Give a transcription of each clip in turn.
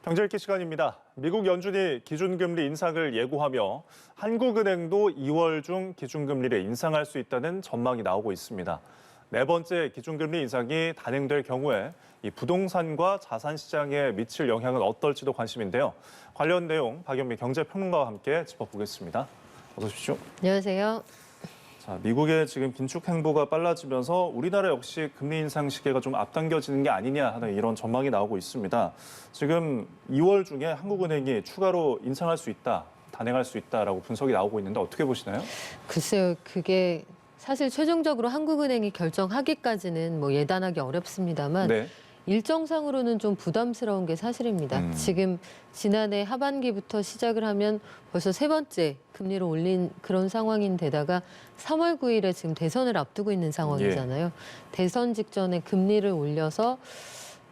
경제읽기 시간입니다. 미국 연준이 기준금리 인상을 예고하며 한국은행도 2월 중 기준금리를 인상할 수 있다는 전망이 나오고 있습니다. 네 번째 기준금리 인상이 단행될 경우에 이 부동산과 자산 시장에 미칠 영향은 어떨지도 관심인데요. 관련 내용 박연미 경제평론가와 함께 짚어보겠습니다. 어서 오십시오. 안녕하세요. 자, 미국의 지금 긴축 행보가 빨라지면서 우리나라 역시 금리 인상 시기가 좀 앞당겨지는 게 아니냐 하는 이런 전망이 나오고 있습니다. 지금 2월 중에 한국은행이 추가로 인상할 수 있다, 단행할 수 있다라고 분석이 나오고 있는데 어떻게 보시나요? 글쎄요, 그게 사실 최종적으로 한국은행이 결정하기까지는 예단하기 어렵습니다만 네. 일정상으로는 좀 부담스러운 게 사실입니다. 지금 지난해 하반기부터 시작을 하면 벌써 세 번째 금리를 올린 그런 상황인데다가 3월 9일에 지금 대선을 앞두고 있는 상황이잖아요. 대선 직전에 금리를 올려서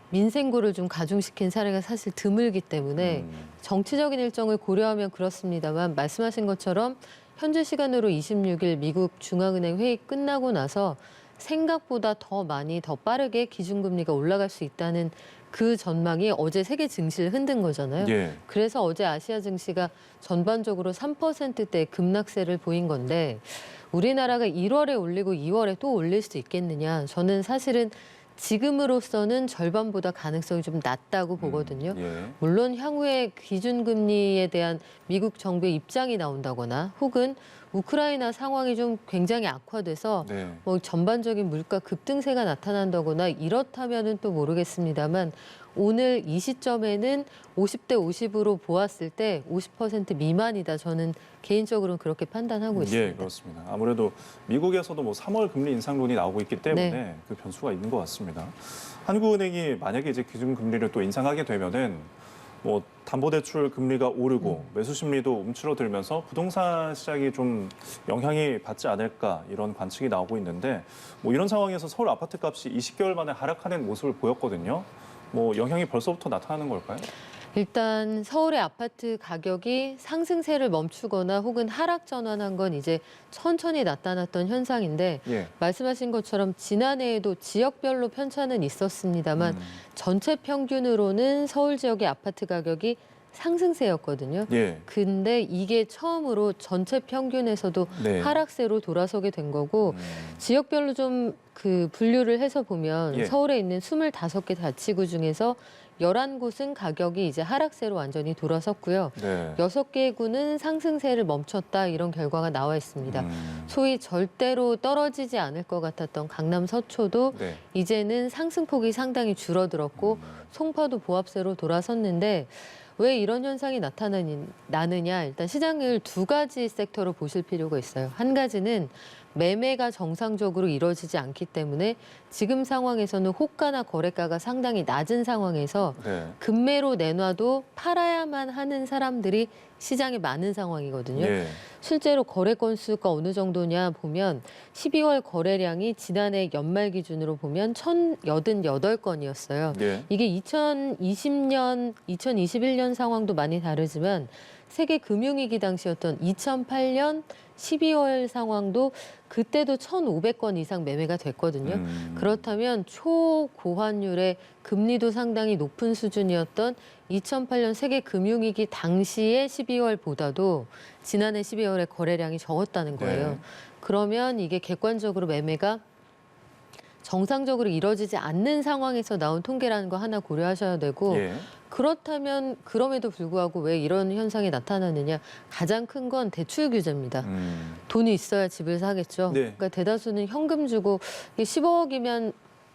민생고를 좀 가중시킨 사례가 사실 드물기 때문에 정치적인 일정을 고려하면 그렇습니다만 말씀하신 것처럼 현재 시간으로 26일 미국 중앙은행 회의 끝나고 나서 생각보다 더 많이 더 빠르게 기준금리가 올라갈 수 있다는 그 전망이 어제 세계 증시를 흔든 거잖아요. 예. 그래서 어제 아시아 증시가 전반적으로 3%대 급락세를 보인 건데 우리나라가 1월에 올리고 2월에 또 올릴 수 있겠느냐. 저는 사실은 지금으로서는 절반보다 가능성이 좀 낮다고 보거든요. 예. 물론 향후에 기준금리에 대한 미국 정부의 입장이 나온다거나 혹은 우크라이나 상황이 좀 굉장히 악화돼서 네. 전반적인 물가 급등세가 나타난다거나 이렇다면은 또 모르겠습니다만 오늘 이 시점에는 50대 50으로 보았을 때 50% 미만이다. 저는 개인적으로는 그렇게 판단하고 있습니다. 예, 그렇습니다. 아무래도 미국에서도 3월 금리 인상론이 나오고 있기 때문에 네. 그 변수가 있는 것 같습니다. 한국은행이 만약에 이제 기준금리를 또 인상하게 되면은 담보대출 금리가 오르고 매수 심리도 움츠러들면서 부동산 시장이 좀 영향이 받지 않을까 이런 관측이 나오고 있는데 이런 상황에서 서울 아파트 값이 20개월 만에 하락하는 모습을 보였거든요. 영향이 벌써부터 나타나는 걸까요? 일단 서울의 아파트 가격이 상승세를 멈추거나 혹은 하락 전환한 건 이제 천천히 나타났던 현상인데 예. 말씀하신 것처럼 지난해에도 지역별로 편차는 있었습니다만 전체 평균으로는 서울 지역의 아파트 가격이 상승세였거든요. 예. 근데 이게 처음으로 전체 평균에서도 네. 하락세로 돌아서게 된 거고 지역별로 좀 그 분류를 해서 보면 예. 서울에 있는 25개 자치구 중에서 11곳은 가격이 이제 하락세로 완전히 돌아섰고요. 네. 6개 구는 상승세를 멈췄다 이런 결과가 나와 있습니다. 소위 절대로 떨어지지 않을 것 같았던 강남 서초도 네. 이제는 상승폭이 상당히 줄어들었고 송파도 보합세로 돌아섰는데 왜 이런 현상이 나느냐 일단 시장을 두 가지 섹터로 보실 필요가 있어요. 한 가지는 매매가 정상적으로 이루어지지 않기 때문에 지금 상황에서는 호가나 거래가가 상당히 낮은 상황에서 네. 급매로 내놔도 팔아야만 하는 사람들이 시장에 많은 상황이거든요. 예. 실제로 거래 건수가 어느 정도냐 보면 12월 거래량이 지난해 연말 기준으로 보면 1,088건이었어요. 예. 이게 2020년, 2021년 상황도 많이 다르지만 세계 금융위기 당시였던 2008년 12월 상황도 그때도 1,500건 이상 매매가 됐거든요. 그렇다면 초고환율의 금리도 상당히 높은 수준이었던 2008년 세계 금융위기 당시의 12월보다도 지난해 12월에 거래량이 적었다는 거예요. 네. 그러면 이게 객관적으로 매매가 정상적으로 이루어지지 않는 상황에서 나온 통계라는 거 하나 고려하셔야 되고 예. 그렇다면 그럼에도 불구하고 왜 이런 현상이 나타나느냐 가장 큰 건 대출 규제입니다. 돈이 있어야 집을 사겠죠. 네. 그러니까 대다수는 현금 주고 15억이면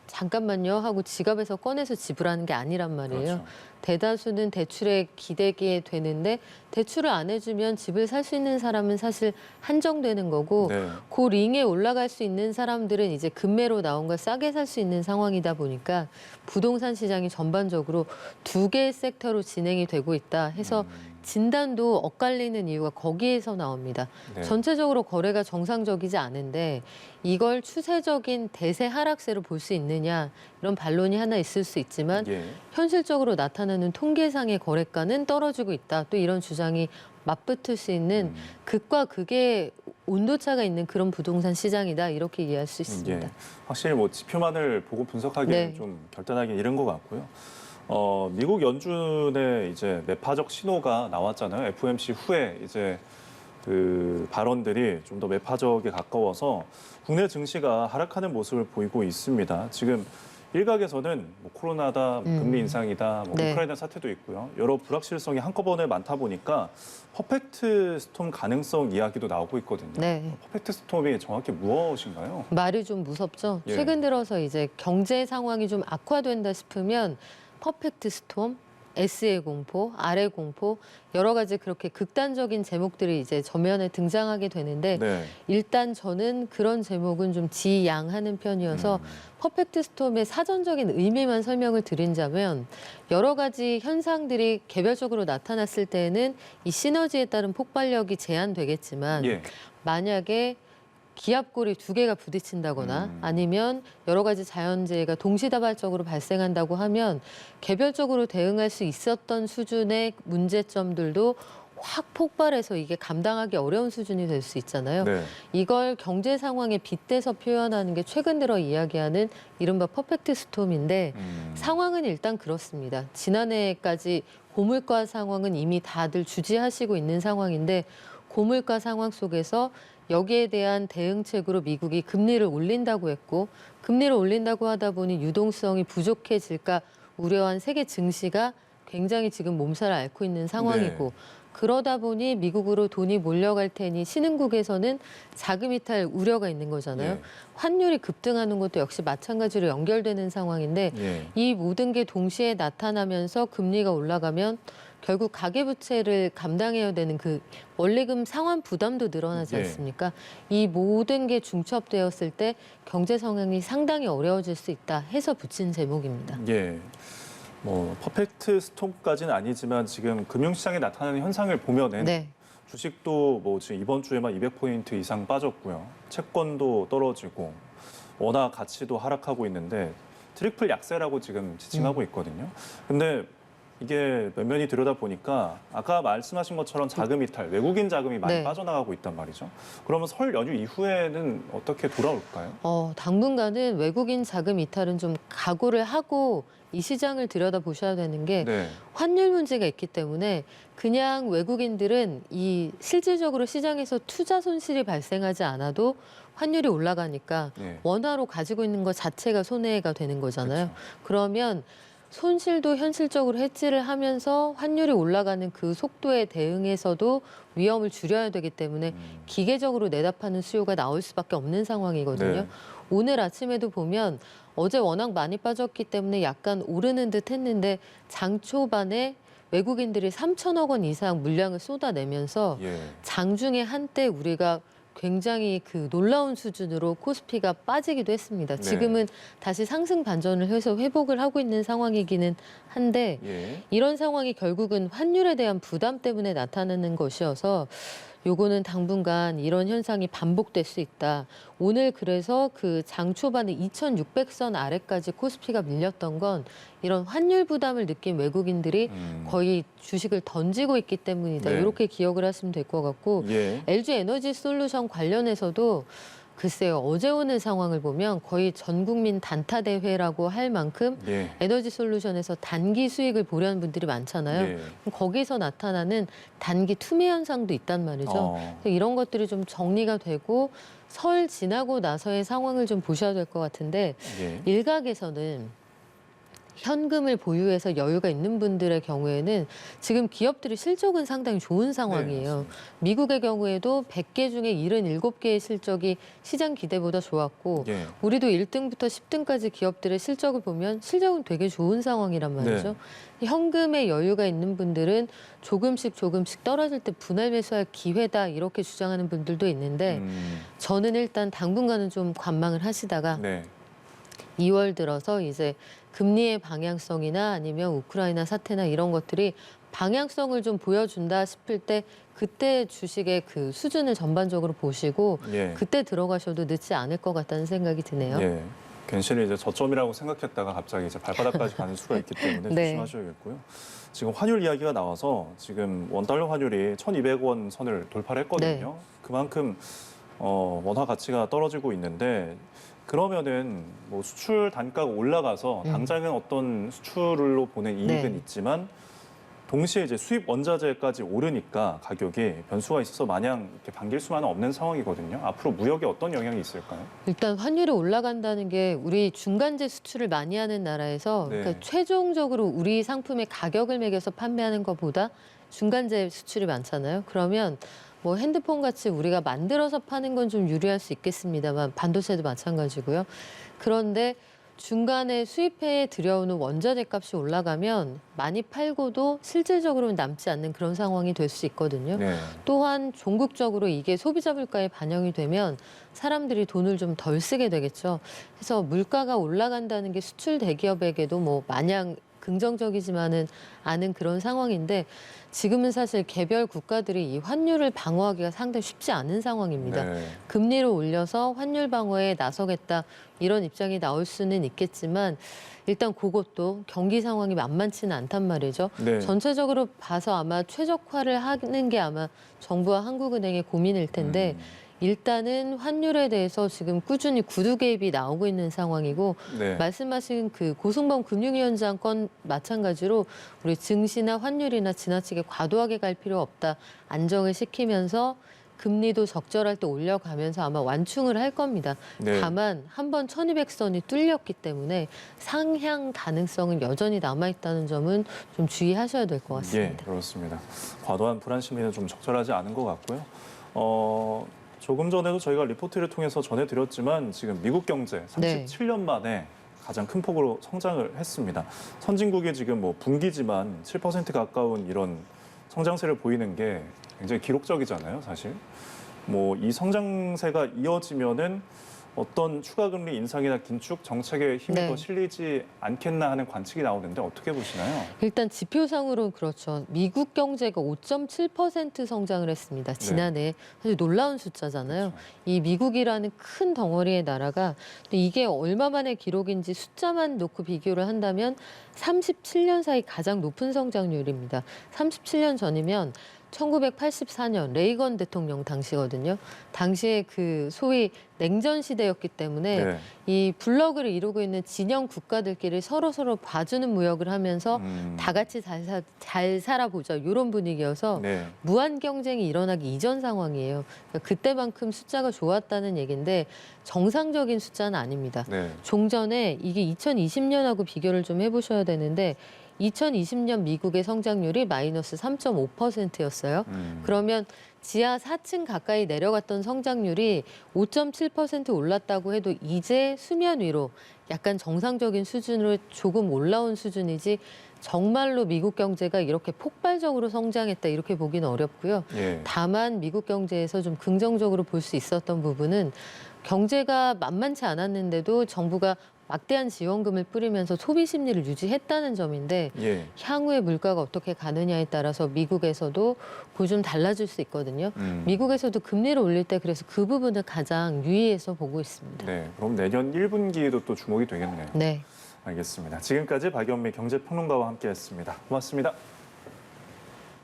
잠깐만요 하고 지갑에서 꺼내서 지불하는 게 아니란 말이에요. 그렇죠. 대다수는 대출에 기대게 되는데 대출을 안 해주면 집을 살 수 있는 사람은 사실 한정되는 거고 네. 그 링에 올라갈 수 있는 사람들은 이제 급매로 나온 걸 싸게 살 수 있는 상황이다 보니까 부동산 시장이 전반적으로 두 개의 섹터로 진행이 되고 있다 해서 진단도 엇갈리는 이유가 거기에서 나옵니다. 네. 전체적으로 거래가 정상적이지 않은데 이걸 추세적인 대세 하락세로 볼 수 있느냐 이런 반론이 하나 있을 수 있지만 예. 현실적으로 나타나는 통계상의 거래가는 떨어지고 있다. 또 이런 주장이 맞붙을 수 있는 극과 극의 온도차가 있는 그런 부동산 시장이다. 이렇게 이해할 수 있습니다. 예. 확실히 지표만을 보고 분석하기에는 네. 좀 결단하기 이른 것 같고요. 미국 연준의 이제 매파적 신호가 나왔잖아요. FOMC 후에 이제 그 발언들이 좀 더 매파적에 가까워서 국내 증시가 하락하는 모습을 보이고 있습니다. 지금 일각에서는 뭐 코로나다, 금리 인상이다, 뭐 네. 우크라이나 사태도 있고요. 여러 불확실성이 한꺼번에 많다 보니까 퍼펙트 스톰 가능성 이야기도 나오고 있거든요. 네. 퍼펙트 스톰이 정확히 무엇인가요? 말이 좀 무섭죠. 예. 최근 들어서 이제 경제 상황이 좀 악화된다 싶으면 퍼펙트 스톰, S의 공포, R의 공포 여러 가지 그렇게 극단적인 제목들이 이제 전면에 등장하게 되는데 네. 일단 저는 그런 제목은 좀 지양하는 편이어서 퍼펙트 스톰의 사전적인 의미만 설명을 드린다면 여러 가지 현상들이 개별적으로 나타났을 때는 이 시너지에 따른 폭발력이 제한되겠지만 예. 만약에 기압골이 두 개가 부딪힌다거나 아니면 여러 가지 자연재해가 동시다발적으로 발생한다고 하면 개별적으로 대응할 수 있었던 수준의 문제점들도 확 폭발해서 이게 감당하기 어려운 수준이 될 수 있잖아요. 네. 이걸 경제 상황에 빗대서 표현하는 게 최근 들어 이야기하는 이른바 퍼펙트 스톰인데 상황은 일단 그렇습니다. 지난해까지 고물가 상황은 이미 다들 주지하시고 있는 상황인데 고물가 상황 속에서 여기에 대한 대응책으로 미국이 금리를 올린다고 했고 금리를 올린다고 하다 보니 유동성이 부족해질까 우려한 세계 증시가 굉장히 지금 몸살을 앓고 있는 상황이고 네. 그러다 보니 미국으로 돈이 몰려갈 테니 신흥국에서는 자금 이탈 우려가 있는 거잖아요. 예. 환율이 급등하는 것도 역시 마찬가지로 연결되는 상황인데 예. 이 모든 게 동시에 나타나면서 금리가 올라가면 결국 가계부채를 감당해야 되는 그 원리금 상환 부담도 늘어나지 예. 않습니까? 이 모든 게 중첩되었을 때 경제 성향이 상당히 어려워질 수 있다 해서 붙인 제목입니다. 예. 뭐 퍼펙트 스톰까지는 아니지만 지금 금융시장에 나타나는 현상을 보면은 네. 주식도 뭐 지금 이번 주에만 200포인트 이상 빠졌고요. 채권도 떨어지고 원화 가치도 하락하고 있는데 트리플 약세라고 지금 지칭하고 있거든요. 근데 이게 면면히 들여다보니까 아까 말씀하신 것처럼 자금 이탈, 외국인 자금이 많이 네. 빠져나가고 있단 말이죠. 그러면 설 연휴 이후에는 어떻게 돌아올까요? 당분간은 외국인 자금 이탈은 좀 각오를 하고 이 시장을 들여다보셔야 되는 게 네. 환율 문제가 있기 때문에 그냥 외국인들은 이 실질적으로 시장에서 투자 손실이 발생하지 않아도 환율이 올라가니까 예. 원화로 가지고 있는 것 자체가 손해가 되는 거잖아요. 그렇죠. 그러면 손실도 현실적으로 해지를 하면서 환율이 올라가는 그 속도에 대응해서도 위험을 줄여야 되기 때문에 기계적으로 내다파는 수요가 나올 수밖에 없는 상황이거든요. 네. 오늘 아침에도 보면 어제 워낙 많이 빠졌기 때문에 약간 오르는 듯 했는데 장 초반에 외국인들이 3천억 원 이상 물량을 쏟아내면서 예. 장중에 한때 우리가 굉장히 그 놀라운 수준으로 코스피가 빠지기도 했습니다. 네. 지금은 다시 상승 반전을 해서 회복을 하고 있는 상황이기는 한데 예. 이런 상황이 결국은 환율에 대한 부담 때문에 나타나는 것이어서 요거는 당분간 이런 현상이 반복될 수 있다. 오늘 그래서 그 장 초반에 2,600선 아래까지 코스피가 밀렸던 건 이런 환율 부담을 느낀 외국인들이 거의 주식을 던지고 있기 때문이다. 네. 이렇게 기억을 하시면 될 것 같고 예. LG 에너지 솔루션 관련해서도 글쎄요. 어제 오늘 상황을 보면 거의 전 국민 단타 대회라고 할 만큼 예. 에너지 솔루션에서 단기 수익을 보려는 분들이 많잖아요. 예. 그럼 거기서 나타나는 단기 투매 현상도 있단 말이죠. 그래서 이런 것들이 좀 정리가 되고 설 지나고 나서의 상황을 좀 보셔야 될 것 같은데 예. 일각에서는 현금을 보유해서 여유가 있는 분들의 경우에는 지금 기업들의 실적은 상당히 좋은 상황이에요. 맞습니다. 미국의 경우에도 100개 중에 77개의 실적이 시장 기대보다 좋았고 예. 우리도 1등부터 10등까지 기업들의 실적을 보면 실적은 되게 좋은 상황이란 말이죠. 현금에 여유가 있는 분들은 조금씩 떨어질 때 분할 매수할 기회다 이렇게 주장하는 분들도 있는데 저는 일단 당분간은 좀 관망을 하시다가 네. 2월 들어서 이제 금리의 방향성이나 아니면 우크라이나 사태나 이런 것들이 방향성을 좀 보여준다 싶을 때 그때 주식의 그 수준을 전반적으로 보시고 예. 그때 들어가셔도 늦지 않을 것 같다는 생각이 드네요. 예. 괜시리 이제 저점이라고 생각했다가 갑자기 이제 발바닥까지 가는 수가 있기 때문에 네. 조심하셔야겠고요. 지금 환율 이야기가 나와서 지금 원달러 환율이 1,200원 선을 돌파를 했거든요. 네. 그만큼 원화 가치가 떨어지고 있는데 그러면은 뭐 수출 단가가 올라가서 당장은 어떤 수출로 보는 이익은 네. 있지만 동시에 이제 수입 원자재까지 오르니까 가격이 변수가 있어서 마냥 이렇게 반길 수만은 없는 상황이거든요. 앞으로 무역에 어떤 영향이 있을까요? 일단 환율이 올라간다는 게 우리 중간재 수출을 많이 하는 나라에서 네. 그러니까 최종적으로 우리 상품의 가격을 매겨서 판매하는 것보다 중간재 수출이 많잖아요. 그러면 뭐 핸드폰 같이 우리가 만들어서 파는 건 좀 유리할 수 있겠습니다만 반도체도 마찬가지고요. 그런데 중간에 수입해에 들여오는 원자재 값이 올라가면 많이 팔고도 실질적으로는 남지 않는 그런 상황이 될 수 있거든요. 네. 또한 종국적으로 이게 소비자 물가에 반영이 되면 사람들이 돈을 좀 덜 쓰게 되겠죠. 그래서 물가가 올라간다는 게 수출 대기업에게도 뭐 마냥 긍정적이지만은 않은 그런 상황인데 지금은 사실 개별 국가들이 이 환율을 방어하기가 상당히 쉽지 않은 상황입니다. 네. 금리를 올려서 환율 방어에 나서겠다 이런 입장이 나올 수는 있겠지만 일단 그것도 경기 상황이 만만치는 않단 말이죠. 네. 전체적으로 봐서 아마 최적화를 하는 게 아마 정부와 한국은행의 고민일 텐데 일단은 환율에 대해서 지금 꾸준히 구두 개입이 나오고 있는 상황이고 네. 말씀하신 그 고승범 금융위원장 건 마찬가지로 우리 증시나 환율이나 지나치게 과도하게 갈 필요 없다. 안정을 시키면서 금리도 적절할 때 올려가면서 아마 완충을 할 겁니다. 네. 다만 한번 1200선이 뚫렸기 때문에 상향 가능성은 여전히 남아있다는 점은 좀 주의하셔야 될 것 예, 같습니다. 그렇습니다. 과도한 불안 심리는 좀 적절하지 않은 것 같고요. 조금 전에도 저희가 리포트를 통해서 전해드렸지만 지금 미국 경제 네. 37년 만에 가장 큰 폭으로 성장을 했습니다. 선진국이 지금 뭐 분기지만 7% 가까운 이런 성장세를 보이는 게 굉장히 기록적이잖아요, 사실. 뭐 이 성장세가 이어지면은 어떤 추가 금리 인상이나 긴축 정책에 힘이 네. 더 실리지 않겠나 하는 관측이 나오는데 어떻게 보시나요? 일단 지표상으로는 그렇죠. 미국 경제가 5.7% 성장을 했습니다. 지난해. 사실 놀라운 숫자잖아요. 그렇죠. 이 미국이라는 큰 덩어리의 나라가 또 이게 얼마 만의 기록인지 숫자만 놓고 비교를 한다면 37년 사이 가장 높은 성장률입니다. 37년 전이면 1984년 레이건 대통령 당시거든요. 당시에 그 소위 냉전 시대였기 때문에 네. 이 블록을 이루고 있는 진영 국가들끼리 서로 봐주는 무역을 하면서 다 같이 잘 살아보자 이런 분위기여서 네. 무한 경쟁이 일어나기 이전 상황이에요. 그러니까 그때만큼 숫자가 좋았다는 얘기인데 정상적인 숫자는 아닙니다. 네. 종전에 이게 2020년하고 비교를 좀 해보셔야 되는데 2020년 미국의 성장률이 마이너스 3.5%였어요. 그러면 지하 4층 가까이 내려갔던 성장률이 5.7% 올랐다고 해도 이제 수면 위로 약간 정상적인 수준으로 조금 올라온 수준이지 정말로 미국 경제가 이렇게 폭발적으로 성장했다 이렇게 보기는 어렵고요. 예. 다만 미국 경제에서 좀 긍정적으로 볼 수 있었던 부분은 경제가 만만치 않았는데도 정부가 막대한 지원금을 뿌리면서 소비 심리를 유지했다는 점인데 예. 향후에 물가가 어떻게 가느냐에 따라서 미국에서도 그거 좀 달라질 수 있거든요. 미국에서도 금리를 올릴 때 그래서 그 부분을 가장 유의해서 보고 있습니다. 네. 그럼 내년 1분기에도 또 주목이 되겠네요. 네. 알겠습니다. 지금까지 박연미 경제평론가와 함께했습니다. 고맙습니다.